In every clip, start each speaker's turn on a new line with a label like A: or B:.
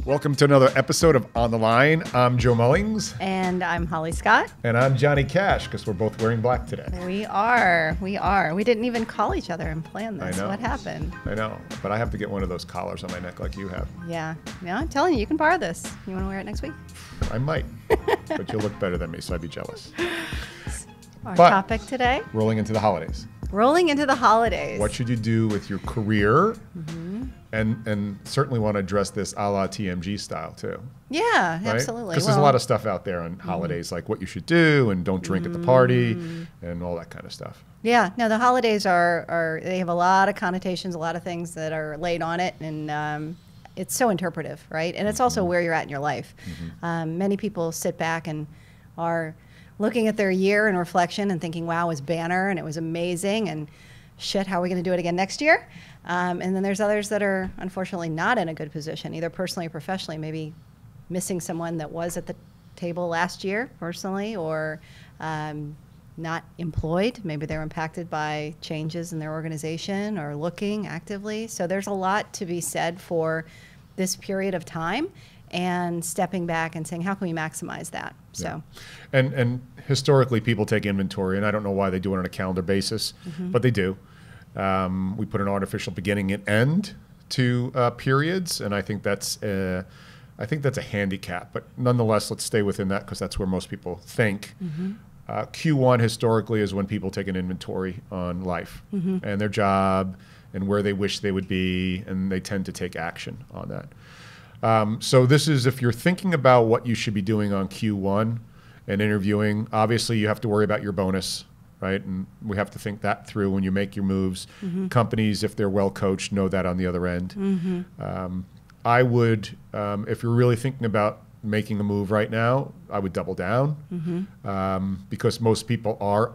A: Welcome to another episode of On the Line. I'm Joe Mullings.
B: And I'm Holly Scott.
A: And I'm Johnny Cash, because we're both wearing black today.
B: We are. We didn't even call each other and plan this.
A: I know.
B: What happened?
A: I know, but I have to get one of those collars on my neck like you have.
B: Yeah, I'm telling you, you can borrow this. You want to wear it next week?
A: I might, but you'll look better than me, so I'd be jealous.
B: Our topic today?
A: Rolling into the holidays.
B: Rolling into the holidays.
A: What should you do with your career? And certainly want to address this a la TMG style too.
B: Yeah,
A: right?
B: absolutely.
A: Because there's a lot of stuff out there on holidays, like what you should do and don't drink at the party and all that kind of stuff.
B: Yeah, no, the holidays they have a lot of connotations, a lot of things that are laid on it, and it's so interpretive, right? And it's also where you're at in your life. Many people sit back and are looking at their year in reflection and thinking, wow, it was banner and it was amazing, and shit, how are we going to do it again next year? And then there's others that are unfortunately not in a good position, either personally or professionally, maybe missing someone that was at the table last year personally, or not employed. Maybe they're impacted by changes in their organization or looking actively. So there's a lot to be said for this period of time and stepping back and saying, how can we maximize that? So,
A: and historically, people take inventory, and I don't know why they do it on a calendar basis, but they do. We put an artificial beginning and end to periods, and I think that's a handicap. But nonetheless, let's stay within that because that's where most people think. Q1 historically is when people take an inventory on life and their job and where they wish they would be, and they tend to take action on that. So this is, if you're thinking about what you should be doing on Q1 and interviewing, obviously you have to worry about your bonus, right? And we have to think that through when you make your moves. Companies, if they're well coached, know that on the other end. I would, if you're really thinking about making a move right now, I would double down because most people are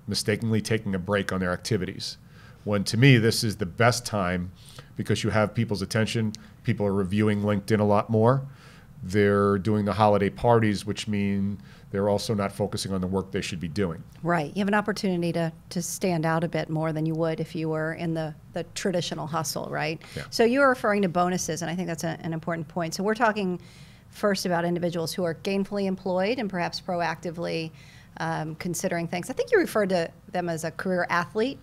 A: mistakenly taking a break on their activities. When to me, this is the best time because you have people's attention. People are reviewing LinkedIn a lot more. They're doing the holiday parties, which mean they're also not focusing on the work they should be doing. Right.
B: You have an opportunity to stand out a bit more than you would if you were in the traditional hustle, right?
A: Yeah.
B: So you were referring to bonuses, and I think that's an important point. So we're talking first about individuals who are gainfully employed and perhaps proactively considering things. I think you referred to them as a career athlete.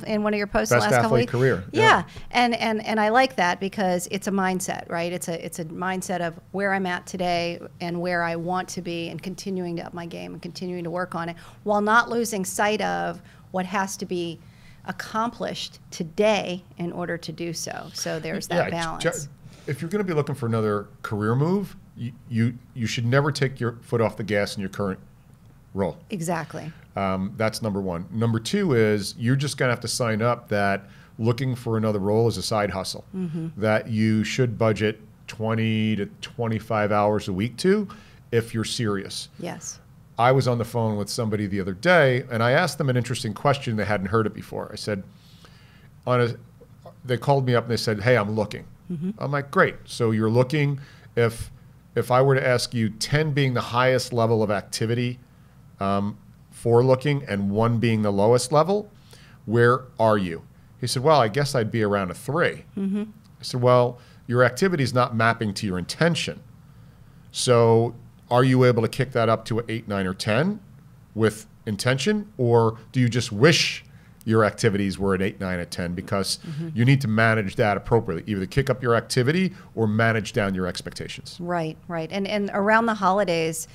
B: In one of your posts the last couple weeks.
A: Career.
B: Yeah. And I like that because it's a mindset, right? It's a mindset of where I'm at today and where I want to be, and continuing to up my game and continuing to work on it while not losing sight of what has to be accomplished today in order to do so. So there's that balance.
A: If you're going to be looking for another career move, you should never take your foot off the gas in your current role.
B: Exactly.
A: That's number one. Number two is you're just going to have to sign up that looking for another role is a side hustle, that you should budget 20 to 25 hours a week to if you're serious.
B: Yes.
A: I was on the phone with somebody the other day, and I asked them an interesting question. They hadn't heard it before. I said, they called me up and they said, hey, I'm looking. I'm like, great. So you're looking. If I were to ask you 10 being the highest level of activity for looking and 1 being the lowest level, where are you? He said, well, I guess I'd be around a 3. I said, well, your activity is not mapping to your intention. So are you able to kick that up to an 8, 9, or 10 with intention? Or do you just wish your activities were at 8, 9, or 10 because you need to manage that appropriately, either kick up your activity or manage down your expectations?
B: Right. And around the holidays,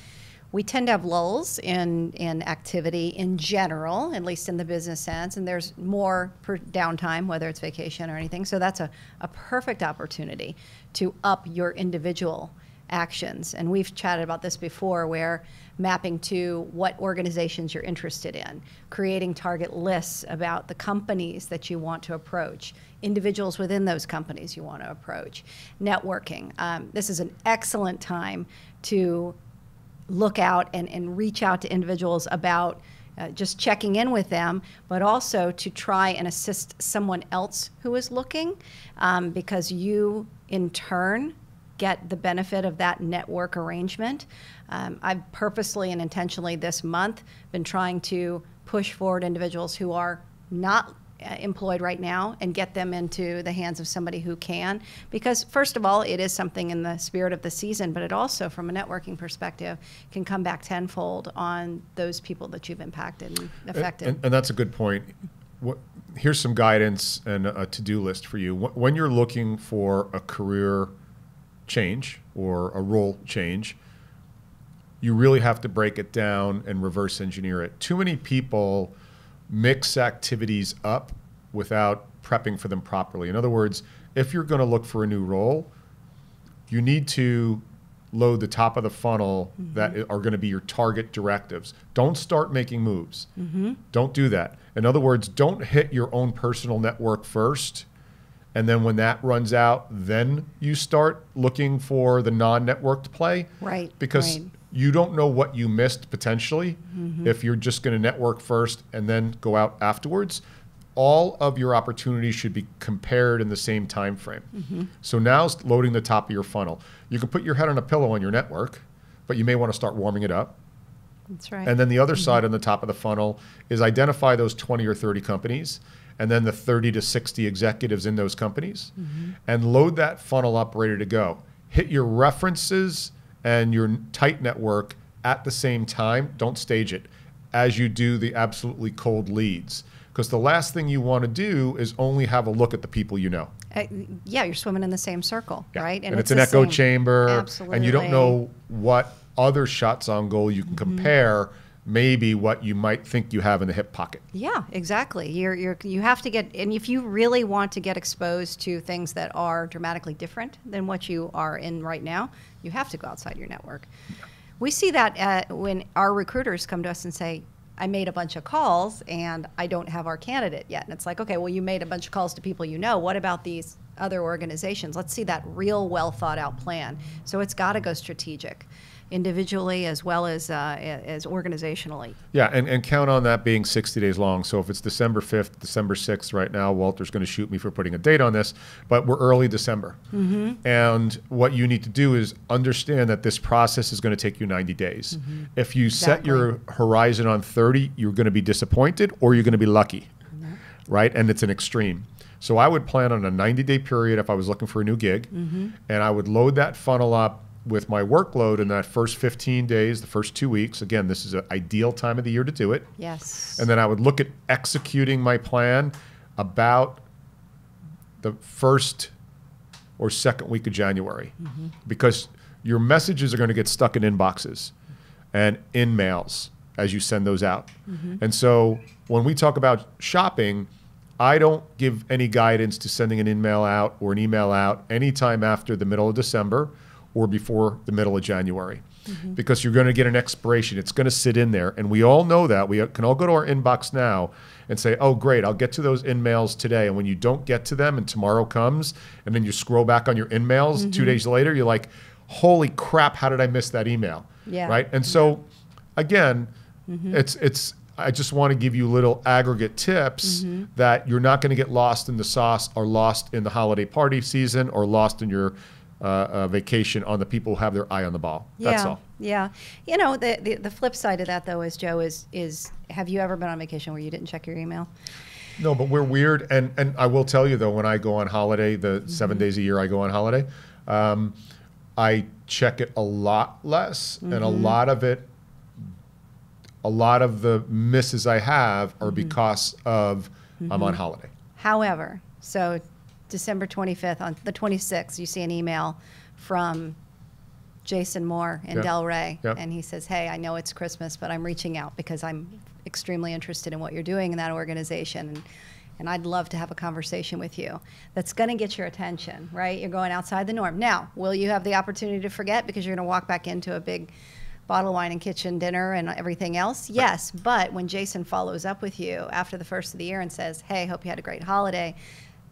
B: we tend to have lulls in activity in general, at least in the business sense, and there's more downtime, whether it's vacation or anything. So that's a perfect opportunity to up your individual actions. And we've chatted about this before, where mapping to what organizations you're interested in, creating target lists about the companies that you want to approach, individuals within those companies you want to approach, networking. This is an excellent time to look out and reach out to individuals about just checking in with them, but also to try and assist someone else who is looking, because you, in turn, get the benefit of that network arrangement. I've purposely and intentionally this month been trying to push forward individuals who are not employed right now and get them into the hands of somebody who can. Because first of all, it is something in the spirit of the season, but it also, from a networking perspective, can come back tenfold on those people that you've impacted and affected.
A: And that's a good point. Here's some guidance and a to-do list for you. When you're looking for a career change or a role change, you really have to break it down and reverse engineer it. Too many people mix activities up without prepping for them properly. In other words, if you're going to look for a new role, you need to load the top of the funnel that are going to be your target directives. Don't start making moves. Don't do that. In other words, don't hit your own personal network first, and then when that runs out, then you start looking for the non-networked play.
B: Right.
A: Because you don't know what you missed potentially if you're just going to network first and then go out afterwards. All of your opportunities should be compared in the same time frame. So now's loading the top of your funnel. You can put your head on a pillow on your network, but you may want to start warming it up.
B: That's right.
A: And then the other side on the top of the funnel is identify those 20 or 30 companies and then the 30 to 60 executives in those companies and load that funnel up ready to go. Hit your references and your tight network at the same time. Don't stage it as you do the absolutely cold leads. Because the last thing you want to do is only have a look at the people you know.
B: Yeah, you're swimming in the same circle, right?
A: And it's an echo chamber.
B: Absolutely.
A: And you don't know what other shots on goal you can compare, maybe what you might think you have in the hip pocket.
B: Yeah, exactly. You have to get, and if you really want to get exposed to things that are dramatically different than what you are in right now, you have to go outside your network. We see that when our recruiters come to us and say, I made a bunch of calls and I don't have our candidate yet. And it's like, okay, well, you made a bunch of calls to people you know. What about these other organizations? Let's see that real well thought out plan. So it's got to go strategic, individually as well as organizationally.
A: Yeah, and count on that being 60 days long. So if it's December 5th, December 6th right now, Walter's going to shoot me for putting a date on this, but we're early December. And what you need to do is understand that this process is going to take you 90 days. If you set your horizon on 30, you're going to be disappointed or you're going to be lucky, right? And it's an extreme. So I would plan on a 90-day period if I was looking for a new gig, and I would load that funnel up with my workload in that first 15 days, the first 2 weeks. Again, this is an ideal time of the year to do it.
B: Yes.
A: And then I would look at executing my plan about the first or second week of January, because your messages are going to get stuck in inboxes and in mails as you send those out. And so when we talk about shopping, I don't give any guidance to sending an email out or an email out anytime after the middle of December or before the middle of January, because you're going to get an expiration. It's going to sit in there. And we all know that. We can all go to our inbox now and say, oh, great, I'll get to those in-mails today. And when you don't get to them and tomorrow comes, and then you scroll back on your in-mails 2 days later, you're like, holy crap, how did I miss that email? Right? And so, again, I just want to give you little aggregate tips that you're not going to get lost in the sauce or lost in the holiday party season or lost in your vacation on the people who have their eye on the ball. That's all.
B: Yeah. You know, the flip side of that, though, is, Joe, is have you ever been on vacation where you didn't check your email?
A: No, but we're weird. And I will tell you, though, when I go on holiday, the 7 days a year I go on holiday, I check it a lot less. And a lot of the misses I have are because of I'm on holiday.
B: However, so December 25th, on the 26th, you see an email from Jason Moore in Delray, and he says, hey, I know it's Christmas, but I'm reaching out because I'm extremely interested in what you're doing in that organization, and I'd love to have a conversation with you. That's going to get your attention, right? You're going outside the norm. Now, will you have the opportunity to forget because you're going to walk back into a big bottle of wine and kitchen dinner and everything else? Yes, but when Jason follows up with you after the first of the year and says, hey, hope you had a great holiday,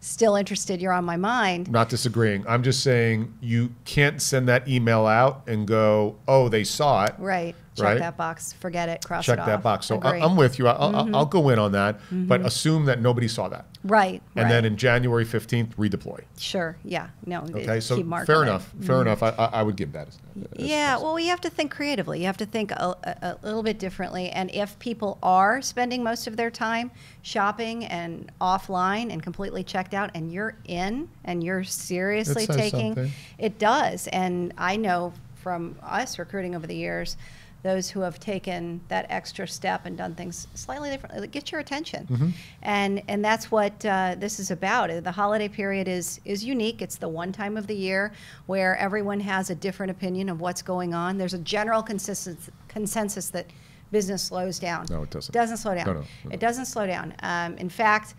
B: still interested, you're on my mind.
A: Not disagreeing. I'm just saying you can't send that email out and go, oh, they saw it.
B: Right.
A: right?
B: that box, forget it, cross
A: Check
B: it off.
A: that box. So
B: Agree.
A: I'm with you. I'll go in on that, but assume that nobody saw that.
B: Right.
A: And then in January 15th, redeploy.
B: Sure. Yeah. No.
A: Okay. So
B: keep marking
A: fair
B: it.
A: enough. Fair enough. I would give that. As
B: Yeah, well, you have to think creatively. You have to think a little bit differently. And if people are spending most of their time shopping and offline and completely checked out, and you're in and you're seriously
A: It says
B: taking,
A: something.
B: it does. And I know from us recruiting over the years, those who have taken that extra step and done things slightly differently, get your attention. And that's what this is about. The holiday period is unique. It's the one time of the year where everyone has a different opinion of what's going on. There's a general consensus that business slows down.
A: No, it doesn't.
B: It doesn't slow down.
A: No.
B: It doesn't slow down. In fact,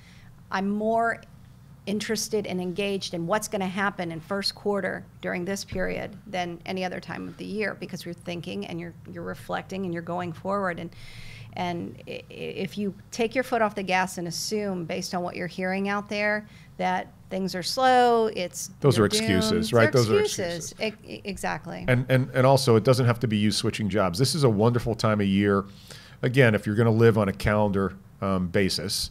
B: I'm more interested and engaged in what's going to happen in first quarter during this period than any other time of the year, because you're thinking and you're reflecting and you're going forward. And if you take your foot off the gas and assume, based on what you're hearing out there, that things are slow,
A: those
B: you're
A: are excuses,
B: doomed.
A: right?
B: They're
A: Those are excuses.
B: Exactly.
A: And also, it doesn't have to be you switching jobs. This is a wonderful time of year. Again, if you're going to live on a calendar basis,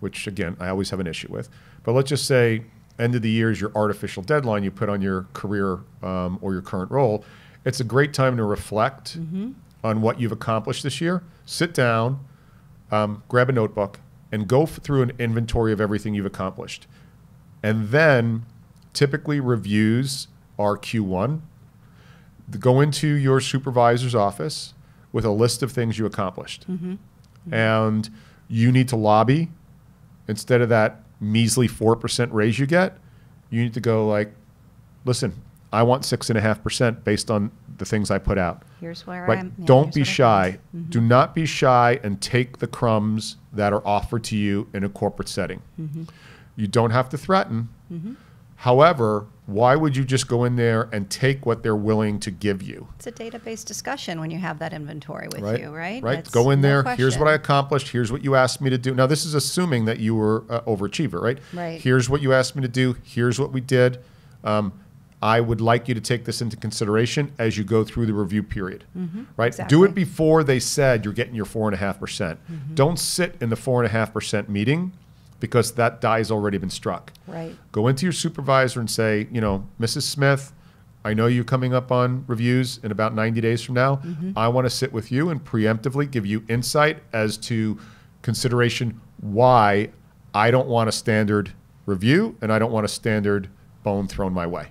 A: which again I always have an issue with. But let's just say end of the year is your artificial deadline you put on your career or your current role. It's a great time to reflect on what you've accomplished this year. Sit down, grab a notebook, and go through an inventory of everything you've accomplished. And then typically reviews are Q1. Go into your supervisor's office with a list of things you accomplished. And you need to lobby. Instead of that measly 4% raise you get, you need to go like, listen, I want 6.5% based on the things I put out.
B: Here's where
A: Right?
B: I'm. Yeah,
A: Don't
B: here's
A: be
B: what I
A: shy.
B: think.
A: Do not be shy and take the crumbs that are offered to you in a corporate setting. You don't have to threaten. However, why would you just go in there and take what they're willing to give you?
B: It's a database discussion when you have that inventory with you, right?
A: Right.
B: That's
A: Go in
B: no
A: there.
B: question.
A: Here's what I accomplished. Here's what you asked me to do. Now, this is assuming that you were overachiever, right?
B: Right.
A: Here's what you asked me to do. Here's what we did. I would like you to take this into consideration as you go through the review period, right?
B: Exactly.
A: Do it before they said you're getting your 4.5%. Don't sit in the 4.5% meeting because that die has already been struck.
B: Right.
A: Go into your supervisor and say, you know, Mrs. Smith, I know you're coming up on reviews in about 90 days from now. I want to sit with you and preemptively give you insight as to consideration why I don't want a standard review and I don't want a standard bone thrown my way.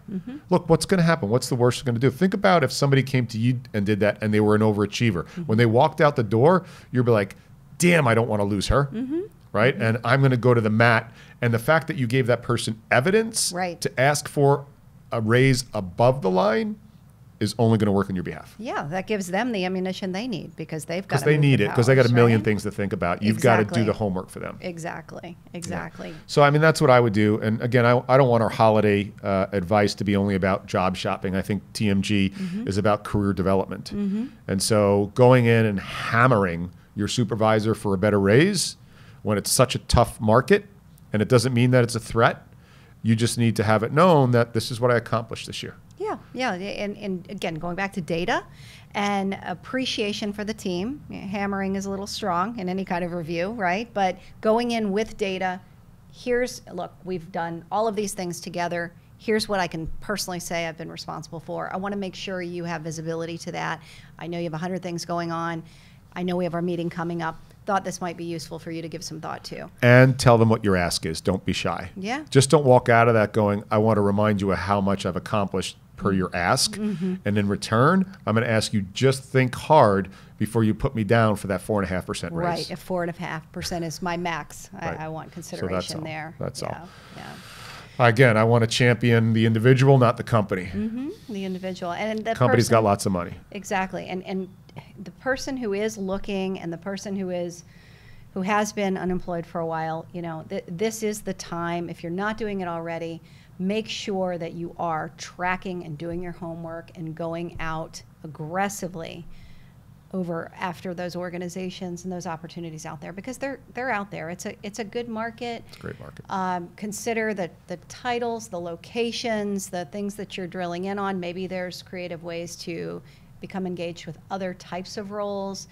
A: Look, what's going to happen? What's the worst they're going to do? Think about if somebody came to you and did that and they were an overachiever. When they walked out the door, you'd be like, damn, I don't want to lose her. Right? And I'm going to go to the mat. And the fact that you gave that person evidence
B: Right.
A: to ask for a raise above the line is only going to work on your behalf.
B: Yeah, that gives them the ammunition they need because they've got
A: Because
B: to
A: they
B: move
A: need
B: the
A: it, because they got a
B: powers,
A: million
B: right?
A: things to think about. You've got to do
B: Exactly.
A: the homework for them.
B: Exactly.
A: So, I mean, that's what I would do. And again, I don't want our holiday advice to be only about job shopping. I think TMG is about career development. And so going in and hammering your supervisor for a better raise when it's such a tough market, and it doesn't mean that it's a threat, you just need to have it known that this is what I accomplished this year.
B: Yeah. And again, going back to data and appreciation for the team. Hammering is a little strong in any kind of review, right? But going in with data, look, we've done all of these things together. Here's what I can personally say I've been responsible for. I want to make sure you have visibility to that. I know you have 100 things going on. I know we have our meeting coming up. Thought this might be useful for you to give some thought to.
A: And tell them what your ask is. Don't be shy.
B: Yeah.
A: Just don't walk out of that going, I want to remind you of how much I've accomplished per your ask. And in return, I'm going to ask you just think hard before you put me down for that 4.5% raise.
B: Right. If 4.5% is my max,
A: Right.
B: I want
A: So
B: consideration
A: all.
B: there.
A: That's all.
B: Yeah.
A: Again, I want to champion the individual, not the company.
B: The individual and the
A: Company's
B: person,
A: got lots of money.
B: Exactly. And the person who is looking and the person who has been unemployed for a while, you know, this is the time. If you're not doing it already, make sure that you are tracking and doing your homework and going out aggressively after those organizations and those opportunities out there, because they're out there. It's a good market.
A: It's a great market.
B: Consider the titles, the locations, the things that you're drilling in on. Maybe there's creative ways to become engaged with other types of roles,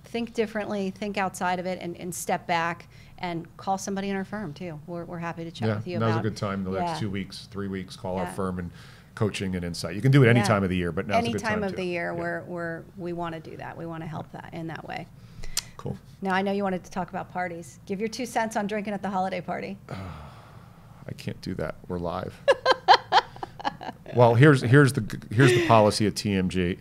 B: think differently, think outside of it, and step back and call somebody in our firm too. We're happy to chat with you about.
A: Now's a good time. The next
B: Yeah.
A: 2 weeks, 3 weeks, call our firm and coaching and insight. You can do it any
B: Yeah.
A: time of the year, but now's a good time
B: Any time of
A: too.
B: the year,
A: Yeah.
B: we want to do that. We want to help that in that way.
A: Cool.
B: Now, I know you wanted to talk about parties. Give your 2 cents on drinking at the holiday party.
A: I can't do that. We're live. Well, here's the policy at TMG.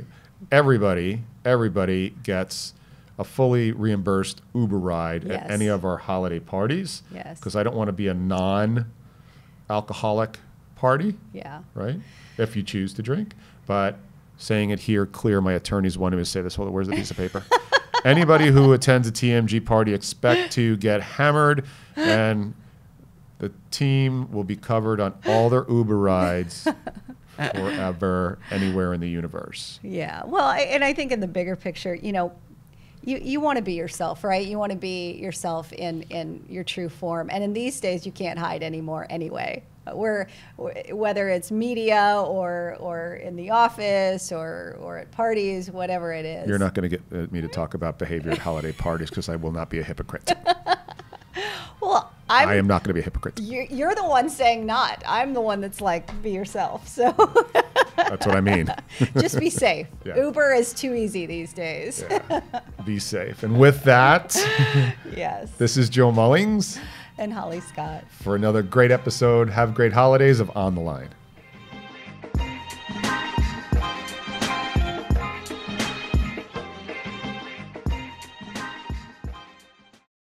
A: Everybody gets a fully reimbursed Uber ride
B: Yes.
A: at any of our holiday parties.
B: Yes.
A: Because I don't want to be a non-alcoholic party,
B: Yeah.
A: right? If you choose to drink. But saying it here clear, my attorneys wanted me to say this. Hold on, where's the piece of paper? Anybody who attends a TMG party expect to get hammered, and the team will be covered on all their Uber rides forever, anywhere in the universe.
B: Yeah. Well, and I think in the bigger picture, you want to be yourself, right? You want to be yourself in your true form. And in these days, you can't hide anymore anyway. Whether it's media or in the office or at parties, whatever it is.
A: You're not going to get me to talk about behavior at holiday parties because I will not be a hypocrite.
B: Well,
A: I am not going to be a hypocrite.
B: You're the one saying not. I'm the one that's like, be yourself. So
A: That's what I mean.
B: just be safe.
A: Yeah.
B: Uber is too easy these days.
A: Yeah. Be safe. And with that,
B: Yes.
A: this is Joe Mullings
B: And Holly Scott.
A: for another great episode. Have great holidays of On the Line.